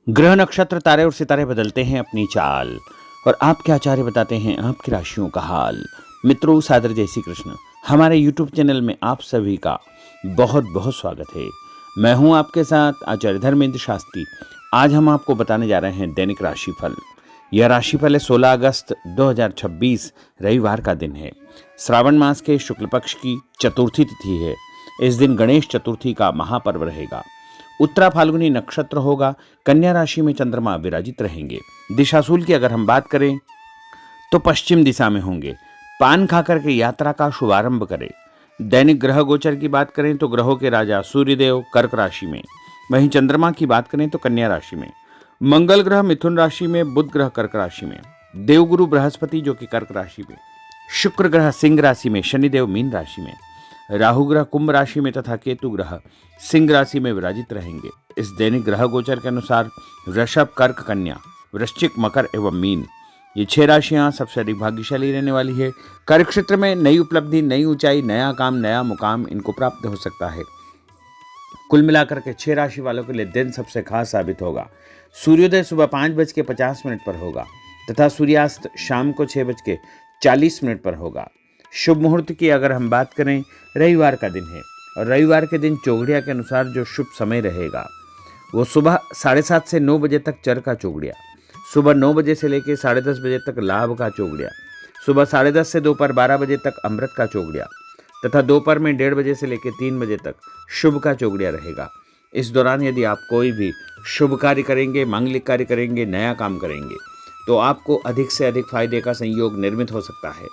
ग्रह नक्षत्र तारे और सितारे बदलते हैं अपनी चाल और आपके आचार्य बताते हैं आपकी राशियों का हाल। मित्रों, सादर जय श्री कृष्ण। हमारे YouTube चैनल में आप सभी का बहुत बहुत स्वागत है। मैं हूं आपके साथ आचार्य धर्मेंद्र शास्त्री। आज हम आपको बताने जा रहे हैं दैनिक राशिफल। यह राशिफल है 16 अगस्त 2026 रविवार का दिन है। श्रावण मास के शुक्ल पक्ष की चतुर्थी तिथि है। इस दिन गणेश चतुर्थी का महापर्व रहेगा। उत्तरा फाल्गुनी नक्षत्र होगा। कन्या राशि में चंद्रमा विराजित रहेंगे। दिशाशूल की अगर हम बात करें तो पश्चिम दिशा में होंगे। पान खाकर के यात्रा का शुभारंभ करें। दैनिक ग्रह गोचर की बात करें तो ग्रहों के राजा सूर्यदेव कर्क राशि में, वहीं चंद्रमा की बात करें तो कन्या राशि में, मंगल ग्रह मिथुन राशि में, बुध ग्रह कर्क राशि में, देवगुरु बृहस्पति जो कि कर्क राशि में, शुक्र ग्रह सिंह राशि में, शनिदेव मीन राशि में, राहु ग्रह कुंभ राशि में तथा केतु ग्रह सिंह राशि में विराजित रहेंगे। इस दैनिक ग्रह गोचर के अनुसार वृषभ, कर्क, कन्या, वृश्चिक, मकर एवं मीन, ये 6 राशियां सबसे अधिक भाग्यशाली रहने वाली है। कार्य क्षेत्र में नई उपलब्धि, नई ऊंचाई, नया काम, नया मुकाम इनको प्राप्त हो सकता है। कुल मिलाकर के 6 राशि वालों के लिए दिन सबसे खास साबित होगा। सूर्योदय सुबह 5:50 पर होगा तथा सूर्यास्त शाम को 6:40 पर होगा। शुभ मुहूर्त की अगर हम बात करें, रविवार का दिन है और रविवार के दिन चौगड़िया के अनुसार जो शुभ समय रहेगा वो सुबह 7:30 से 9 बजे तक चर का चौगड़िया, सुबह 9 बजे से लेकर 10:30 बजे तक लाभ का चौगड़िया, सुबह 10:30 से दोपहर 12 बजे तक अमृत का चौगड़िया तथा दोपहर में 1:30 बजे से लेकर 3 बजे तक शुभ का चौगड़िया रहेगा। इस दौरान यदि आप कोई भी शुभ कार्य करेंगे, मांगलिक कार्य करेंगे, नया काम करेंगे तो आपको अधिक से अधिक फायदे का संयोग निर्मित हो सकता है।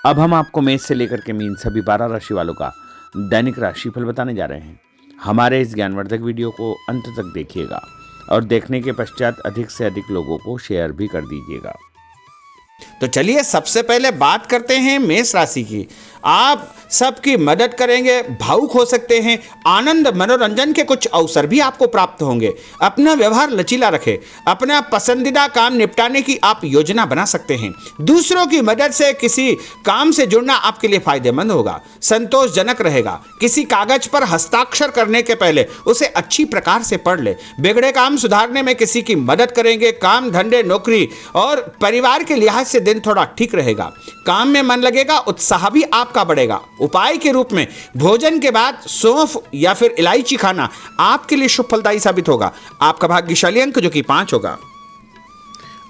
अब हम आपको मेष से लेकर के मीन सभी 12 राशि वालों का दैनिक राशिफल बताने जा रहे हैं। हमारे इस ज्ञानवर्धक वीडियो को अंत तक देखिएगा और देखने के पश्चात अधिक से अधिक लोगों को शेयर भी कर दीजिएगा। तो चलिए सबसे पहले बात करते हैं मेष राशि की। आप सबकी मदद करेंगे, भावुक हो सकते हैं, आनंद मनोरंजन के कुछ अवसर भी आपको प्राप्त होंगे। अपना व्यवहार लचीला रखें। अपना पसंदीदा काम निपटाने की आप योजना बना सकते हैं। दूसरों की मदद से किसी काम से जुड़ना आपके लिए फायदेमंद होगा, संतोषजनक रहेगा। किसी कागज पर हस्ताक्षर करने के पहले उसे अच्छी प्रकार से पढ़ ले। बिगड़े काम सुधारने में किसी की मदद करेंगे। काम, धंधे, नौकरी और परिवार के लिहाज से दिन थोड़ा ठीक रहेगा। काम में मन लगेगा, उत्साह भी आपका बढ़ेगा। उपाय के रूप में भोजन के बाद सौंफ या फिर इलायची खाना आपके लिए शुभ फलदायी साबित होगा। आपका भाग्यशाली अंक जो कि 5 होगा।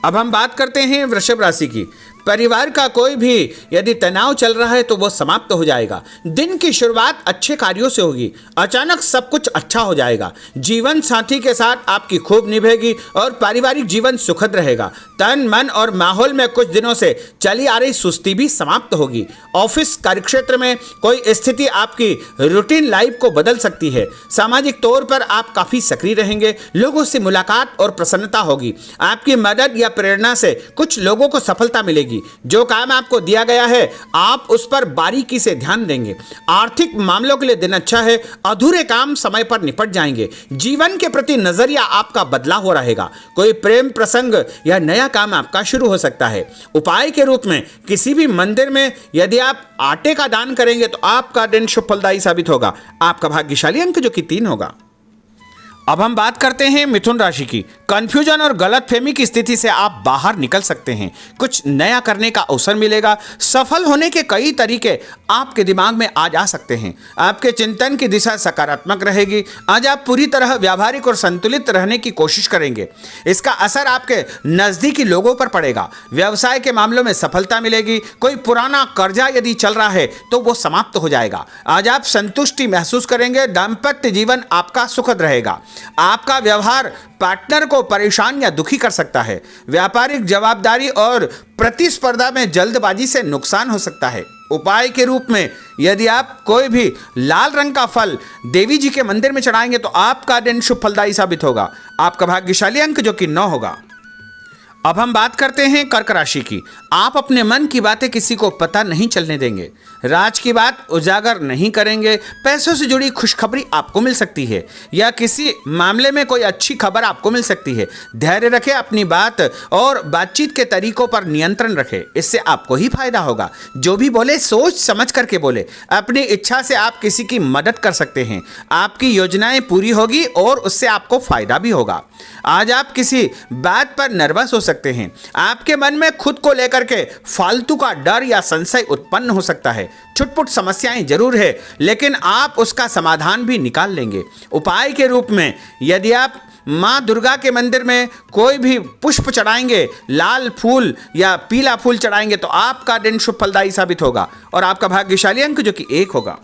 अब हम बात करते हैं वृषभ राशि की। परिवार का कोई भी यदि तनाव चल रहा है तो वो समाप्त हो जाएगा। दिन की शुरुआत अच्छे कार्यों से होगी। अचानक सब कुछ अच्छा हो जाएगा। जीवन साथी के साथ आपकी खूब निभेगी और पारिवारिक जीवन सुखद रहेगा। तन, मन और माहौल में कुछ दिनों से चली आ रही सुस्ती भी समाप्त होगी। ऑफिस कार्यक्षेत्र में कोई स्थिति आपकी रूटीन लाइफ को बदल सकती है। सामाजिक तौर पर आप काफी सक्रिय रहेंगे। लोगों से मुलाकात और प्रसन्नता होगी। आपकी मदद या प्रेरणा से कुछ लोगों को सफलता मिलेगी। जो काम आपको दिया गया है आप उस पर बारीकी से ध्यान देंगे। आर्थिक मामलों के लिए दिन अच्छा है। अधूरे काम समय पर निपट जाएंगे। जीवन के प्रति नजरिया आपका बदलाव हो रहेगा। कोई प्रेम प्रसंग या नया काम आपका शुरू हो सकता है। उपाय के रूप में किसी भी मंदिर में यदि आप आटे का दान करेंगे तो आपका दिन शुभ फलदायी साबित होगा। आपका भाग्यशाली अंक जो कि 3 होगा। अब हम बात करते हैं मिथुन राशि की। कंफ्यूजन और गलतफहमी की स्थिति से आप बाहर निकल सकते हैं। कुछ नया करने का अवसर मिलेगा। सफल होने के कई तरीके आपके दिमाग में आ जा सकते हैं। आपके चिंतन की दिशा सकारात्मक रहेगी। आज आप पूरी तरह व्यावहारिक और संतुलित रहने की कोशिश करेंगे। इसका असर आपके नजदीकी लोगों पर पड़ेगा। व्यवसाय के मामलों में सफलता मिलेगी। कोई पुराना कर्जा यदि चल रहा है तो वो समाप्त हो जाएगा। आज आप संतुष्टि महसूस करेंगे। दाम्पत्य जीवन आपका सुखद रहेगा। आपका व्यवहार पार्टनर को परेशान या दुखी कर सकता है। व्यापारिक जवाबदारी और प्रतिस्पर्धा में जल्दबाजी से नुकसान हो सकता है। उपाय के रूप में यदि आप कोई भी लाल रंग का फल देवी जी के मंदिर में चढ़ाएंगे तो आपका दिन शुभ फलदायी साबित होगा। आपका भाग्यशाली अंक जो कि 9 होगा। अब हम बात करते हैं कर्क राशि की। आप अपने मन की बातें किसी को पता नहीं चलने देंगे। राज की बात उजागर नहीं करेंगे। पैसों से जुड़ी खुशखबरी आपको मिल सकती है या किसी मामले में कोई अच्छी खबर आपको मिल सकती है। धैर्य रखें, अपनी बात और बातचीत के तरीकों पर नियंत्रण रखें, इससे आपको ही फायदा होगा। जो भी बोले सोच समझ करके बोले। अपनी इच्छा से आप किसी की मदद कर सकते हैं, आपकी योजनाएं पूरी होगी और उससे आपको फायदा भी होगा। आज आप किसी बात पर नर्वस हो सकते हैं। आपके मन में खुद को लेकर के फालतू का डर या संशय उत्पन्न हो सकता है। छुटपुट समस्याएं जरूर है, लेकिन आप उसका समाधान भी निकाल लेंगे। उपाय के रूप में यदि आप माँ दुर्गा के मंदिर में कोई भी पुष्प चढ़ाएंगे, लाल फूल या पीला फूल चढ़ाएंगे, तो आपका दिन शुभ फलदायी साबित होगा और आपका भाग्यशाली अंक जो कि 1 होगा।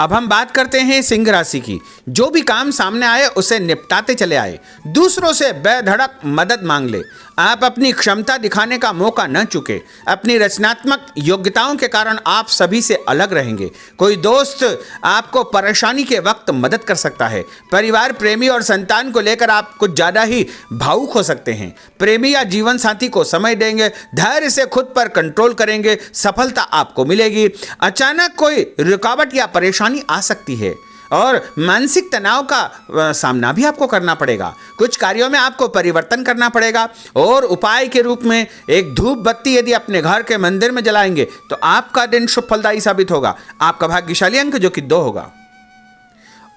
अब हम बात करते हैं सिंह राशि की। जो भी काम सामने आए उसे निपटाते चले आए, दूसरों से बेधड़क मदद मांग ले। आप अपनी क्षमता दिखाने का मौका न चुके। अपनी रचनात्मक योग्यताओं के कारण आप सभी से अलग रहेंगे। कोई दोस्त आपको परेशानी के वक्त मदद कर सकता है। परिवार, प्रेमी और संतान को लेकर आप कुछ ज़्यादा ही भावुक हो सकते हैं। प्रेमी या जीवन साथी को समय देंगे, धैर्य से खुद पर कंट्रोल करेंगे, सफलता आपको मिलेगी। अचानक कोई रुकावट या परेशानी आ सकती है और मानसिक तनाव का सामना भी आपको करना पड़ेगा। कुछ कार्यों में आपको परिवर्तन करना पड़ेगा और उपाय के रूप में एक धूप बत्ती यदि अपने घर के मंदिर में जलाएंगे तो आपका दिन शुभ फलदायी साबित होगा। आपका भाग्यशाली अंक जो कि 2 होगा।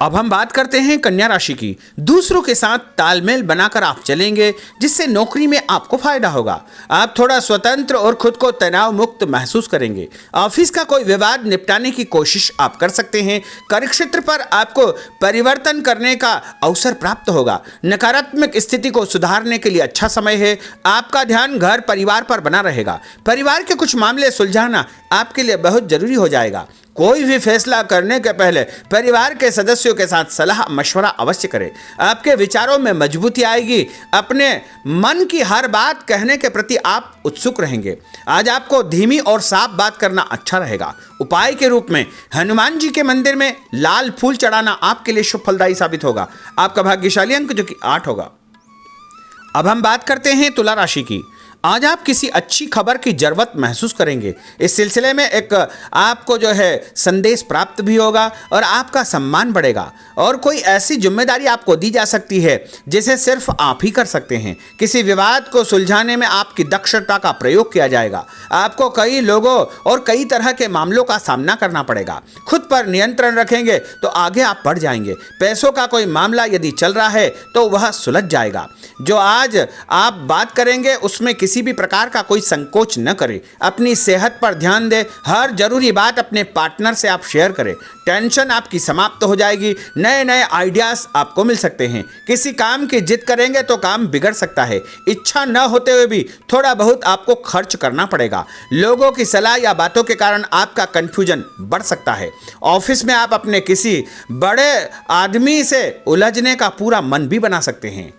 अब हम बात करते हैं कन्या राशि की। दूसरों के साथ तालमेल बनाकर आप चलेंगे, जिससे नौकरी में आपको फायदा होगा। आप थोड़ा स्वतंत्र और खुद को तनाव मुक्त महसूस करेंगे। ऑफिस का कोई विवाद निपटाने की कोशिश आप कर सकते हैं। कार्यक्षेत्र पर आपको परिवर्तन करने का अवसर प्राप्त होगा। नकारात्मक स्थिति को सुधारने के लिए अच्छा समय है। आपका ध्यान घर परिवार पर बना रहेगा। परिवार के कुछ मामले सुलझाना आपके लिए बहुत जरूरी हो जाएगा। कोई भी फैसला करने के पहले परिवार के सदस्यों के साथ सलाह मशवरा अवश्य करें। आपके विचारों में मजबूती आएगी। अपने मन की हर बात कहने के प्रति आप उत्सुक रहेंगे। आज आपको धीमी और साफ बात करना अच्छा रहेगा। उपाय के रूप में हनुमान जी के मंदिर में लाल फूल चढ़ाना आपके लिए शुभ फलदायी साबित होगा। आपका भाग्यशाली अंक जो कि 8 होगा। अब हम बात करते हैं तुला राशि की। आज आप किसी अच्छी खबर की जरूरत महसूस करेंगे। इस सिलसिले में एक आपको जो है संदेश प्राप्त भी होगा और आपका सम्मान बढ़ेगा और कोई ऐसी जिम्मेदारी आपको दी जा सकती है जिसे सिर्फ आप ही कर सकते हैं। किसी विवाद को सुलझाने में आपकी दक्षता का प्रयोग किया जाएगा। आपको कई लोगों और कई तरह के मामलों का सामना करना पड़ेगा। खुद पर नियंत्रण रखेंगे तो आगे आप बढ़ जाएंगे। पैसों का कोई मामला यदि चल रहा है तो वह सुलझ जाएगा। जो आज आप बात करेंगे उसमें किसी भी प्रकार का कोई संकोच न करें। अपनी सेहत पर ध्यान दें। हर जरूरी बात अपने पार्टनर से आप शेयर करें। टेंशन आपकी समाप्त हो जाएगी। नए नए आइडियाज आपको मिल सकते हैं। किसी काम की जिद करेंगे तो काम बिगड़ सकता है। इच्छा न होते हुए भी थोड़ा बहुत आपको खर्च करना पड़ेगा। लोगों की सलाह या बातों के कारण आपका कंफ्यूजन बढ़ सकता है। ऑफिस में आप अपने किसी बड़े आदमी से उलझने का पूरा मन भी बना सकते हैं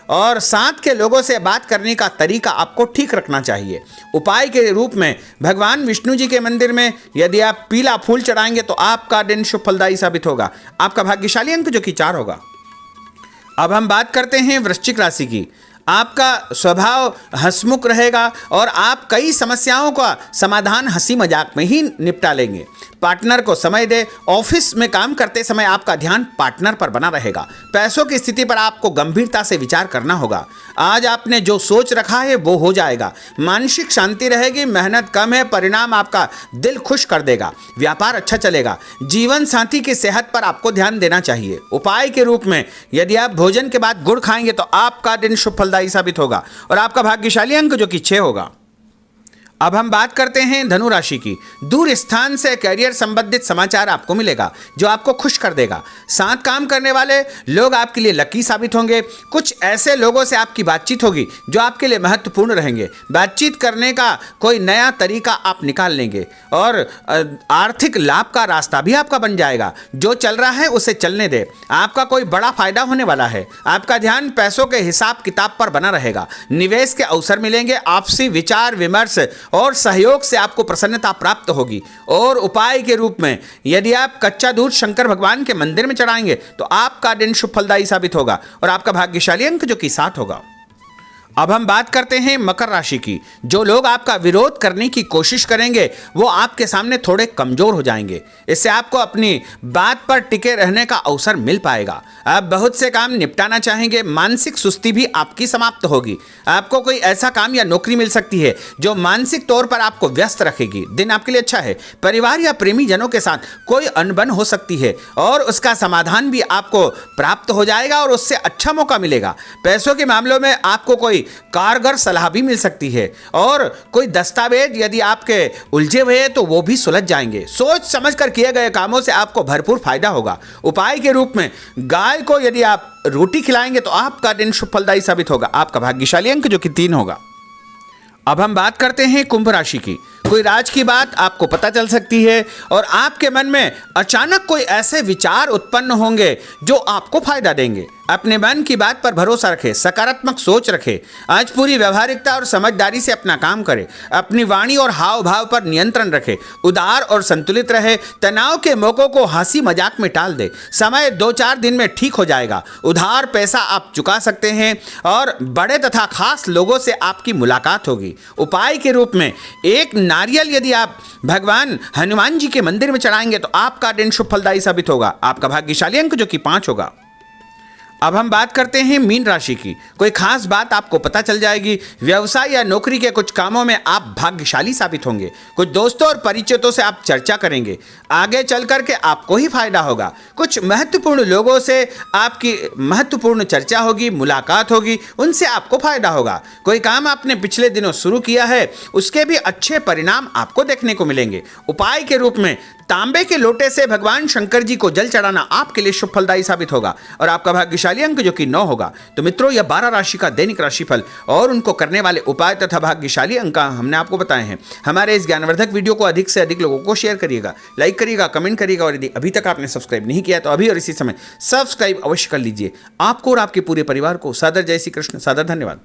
और साथ के लोगों से बात करने का तरीका आपको ठीक रखना चाहिए। उपाय के रूप में भगवान विष्णु जी के मंदिर में यदि आप पीला फूल चढ़ाएंगे तो आपका दिन शुभ फलदायी साबित होगा। आपका भाग्यशाली अंक जो कि 4 होगा। अब हम बात करते हैं वृश्चिक राशि की। आपका स्वभाव हंसमुख रहेगा और आप कई समस्याओं का समाधान हंसी मजाक में ही निपटा लेंगे। पार्टनर को समय दे। ऑफिस में काम करते समय आपका ध्यान पार्टनर पर बना रहेगा। पैसों की स्थिति पर आपको गंभीरता से विचार करना होगा। आज आपने जो सोच रखा है वो हो जाएगा। मानसिक शांति रहेगी। मेहनत कम है, परिणाम आपका दिल खुश कर देगा। व्यापार अच्छा चलेगा। जीवन साथी की सेहत पर आपको ध्यान देना चाहिए। उपाय के रूप में यदि आप भोजन के बाद गुड़ खाएंगे तो आपका दिन शुभ फलदायी साबित होगा और आपका भाग्यशाली अंक जो कि 6 होगा। अब हम बात करते हैं धनु राशि की। दूर स्थान से करियर संबंधित समाचार आपको मिलेगा जो आपको खुश कर देगा। साथ काम करने वाले लोग आपके लिए लकी साबित होंगे। कुछ ऐसे लोगों से आपकी बातचीत होगी जो आपके लिए महत्वपूर्ण रहेंगे। बातचीत करने का कोई नया तरीका आप निकाल लेंगे और आर्थिक लाभ का रास्ता भी आपका बन जाएगा। जो चल रहा है उसे चलने दे। आपका कोई बड़ा फायदा होने वाला है। आपका ध्यान पैसों के हिसाब किताब पर बना रहेगा। निवेश के अवसर मिलेंगे। आपसी विचार विमर्श और सहयोग से आपको प्रसन्नता प्राप्त होगी। और उपाय के रूप में यदि आप कच्चा दूध शंकर भगवान के मंदिर में चढ़ाएंगे तो आपका दिन शुभ फलदायी साबित होगा और आपका भाग्यशाली अंक जो कि 7 होगा। अब हम बात करते हैं मकर राशि की। जो लोग आपका विरोध करने की कोशिश करेंगे वो आपके सामने थोड़े कमजोर हो जाएंगे। इससे आपको अपनी बात पर टिके रहने का अवसर मिल पाएगा। आप बहुत से काम निपटाना चाहेंगे। मानसिक सुस्ती भी आपकी समाप्त होगी। आपको कोई ऐसा काम या नौकरी मिल सकती है जो मानसिक तौर पर आपको व्यस्त रखेगी। दिन आपके लिए अच्छा है। परिवार या प्रेमी जनों के साथ कोई अनबन हो सकती है और उसका समाधान भी आपको प्राप्त हो जाएगा और उससे अच्छा मौका मिलेगा। पैसों के मामलों में आपको कोई कारगर सलाह भी मिल सकती है और कोई दस्तावेज यदि आपके उलझे हुए हैं तो वो भी सुलझ जाएंगे। सोच समझ कर किए गए कामों से आपको भरपूर फायदा होगा। उपाय के रूप में गाय को यदि आप रोटी खिलाएंगे तो आपका दिन शुभ फलदायी साबित होगा। आपका भाग्यशाली अंक जो कि 3 होगा। अब हम बात करते हैं कुंभ राशि की। कोई राज की बात आपको पता चल सकती है और आपके मन में अचानक कोई ऐसे विचार उत्पन्न होंगे जो आपको फायदा देंगे। अपने मन की बात पर भरोसा रखें, सकारात्मक सोच रखें। आज पूरी व्यवहारिकता और समझदारी से अपना काम करें। अपनी वाणी और हाव भाव पर नियंत्रण रखें। उदार और संतुलित रहे। तनाव के मौकों को हंसी मजाक में टाल दे। समय 2-4 दिन में ठीक हो जाएगा। उधार पैसा आप चुका सकते हैं और बड़े तथा खास लोगों से आपकी मुलाकात होगी। उपाय के रूप में एक नारियल यदि आप भगवान हनुमान जी के मंदिर में चढ़ाएंगे तो आपका दिन शुभ फलदायी साबित होगा। आपका भाग्यशाली अंक जो कि 5 होगा। अब हम बात करते हैं मीन राशि की। कोई खास बात आपको पता चल जाएगी। व्यवसाय या नौकरी के कुछ कामों में आप भाग्यशाली साबित होंगे। कुछ दोस्तों और परिचितों से आप चर्चा करेंगे। आगे चल करके आपको ही फायदा होगा। कुछ महत्वपूर्ण लोगों से आपकी महत्वपूर्ण चर्चा होगी, मुलाकात होगी, उनसे आपको फायदा होगा। कोई काम आपने पिछले दिनों शुरू किया है उसके भी अच्छे परिणाम आपको देखने को मिलेंगे। उपाय के रूप में तांबे के लोटे से भगवान शंकर जी को जल चढ़ाना आपके लिए शुभ फलदायी साबित होगा और आपका भाग्यशाली अंक जो कि 9 होगा। तो मित्रों, यह 12 राशि का दैनिक राशिफल और उनको करने वाले उपाय तथा भाग्यशाली अंक हमने आपको बताए हैं। हमारे इस ज्ञानवर्धक वीडियो को अधिक से अधिक लोगों को शेयर करिएगा, लाइक करिएगा, कमेंट करिएगा और यदि अभी तक आपने सब्सक्राइब नहीं किया तो अभी और इसी समय सब्सक्राइब अवश्य कर लीजिए। आपको और आपके पूरे परिवार को सादर जय श्री कृष्ण, सादर धन्यवाद।